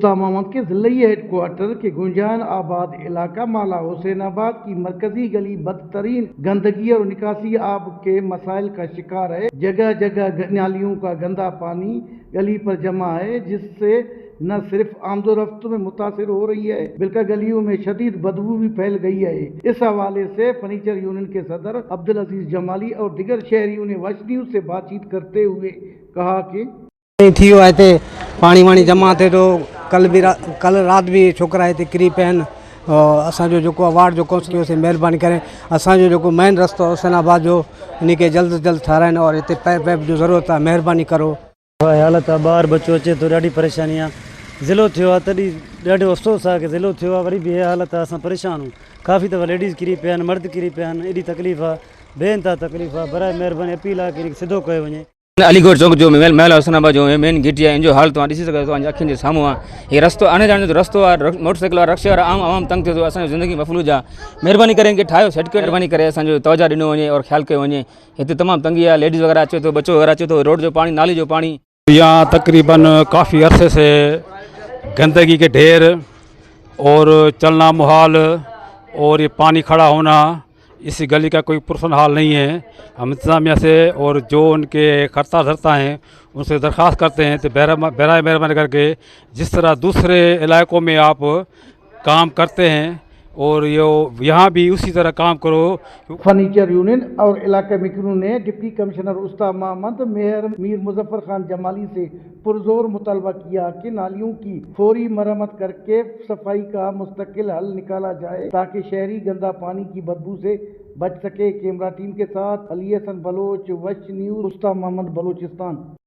उस्ता मोहम्मद के ज़िले हेडक्वार्टर के गुंजान आबाद इलाका माला हुसैनाबाद की मरकजी गली बदतरीन गंदगी और निकासी आब के मसाइल का शिकार है। जगह जगह नालियों का गंदा पानी गली पर जमा है, जिससे न सिर्फ आमदोरफ्त में मुतासिर हो रही है बल्कि गलियों में शदीद बदबू भी फैल गई है। इस हवाले से फर्नीचर यूनियन के सदर अब्दुल अजीज जमाली और दिगर शहरियों ने वश न्यूज़ से बातचीत करते हुए कहा कि थी हिते पानी वाणी जमा थे तो कल रात भी छोकरा हिते किरी पिया आहिनि। असांजो जेको वार्ड जो काउंसिलर से महिरबानी करे असांजो जेको मेन रस्तो हुसैनाबाद जो इन खे जल्द से जल्द ठाराइनि और हिते पैप वैप जो ज़रूरत आहे महिरबानी करो। हालत आहे, ॿार बच्चो अचे तो ॾाढी परेशानी आहे। ज़िलो थियो आहे तॾहिं ॾाढो अफ़सोस आहे कि ज़िलो थियो आहे, वरी बि इहा हालत आहे, असां परेशान आहियूं। काफ़ी दफ़ा लेडीज़ किरी पिया आहिनि, मर्द किरी पिया आहिनि, एॾी तकलीफ़ आहे, बेइंतिहा तकलीफ़ आहे। बराए महिरबानी अपील आहे कि सिधो कयो वञे। अलीगढ़ चौक जो महल हुसैनाबाद जो मेन गेट है, इन जो हाल तव्हां ॾिसी सघो था, अखियुनि जे साम्हूं आहे। हीअ रस्तो आने जाने जो रस्तो आहे, मोटरसाइकिल वारा रक्शा वारा आम तंग थियो, असांजी ज़िंदगी मफ़लूज आहे। महिरबानी करे इनखे ठाहियो, सेट कयो, महिरबानी करे असांजो तवजा ॾिनो वञे और ख्याल कयो वञे। हिते तमामु तंगी आहे, लेडीज़ वग़ैरह अचे तो, बच्चो वग़ैरह अचे तो, रोड जो पानी, नाली जो पानी। यहाँ तकरीबन काफ़ी अरसे से गंदगी के ढेर और चलना मुहाल और ये पानी खड़ा होना, इस गली का कोई पुरसन हाल नहीं है। हम इंतज़ामिया से और जो उनके कर्ता धर्ता हैं उनसे दरख्वास्त करते हैं तो बराए मेहरबानी करके जिस तरह दूसरे इलाकों में आप काम करते हैं और यहाँ भी उसी तरह काम करो। फर्नीचर यूनियन और इलाके मिकनू ने डिप्टी कमिश्नर उस्ता मोहम्मद मेयर मीर मुजफ्फर खान जमाली से पुरजोर मुतालबा किया कि नालियों की फौरी मरम्मत करके सफाई का मुस्तकिल हल निकाला जाए ताकि शहरी गंदा पानी की बदबू से बच सके। कैमरा टीम के साथ अली हसन बलोच, वश न्यूज़, उस्ता मोहम्मद, बलोचिस्तान।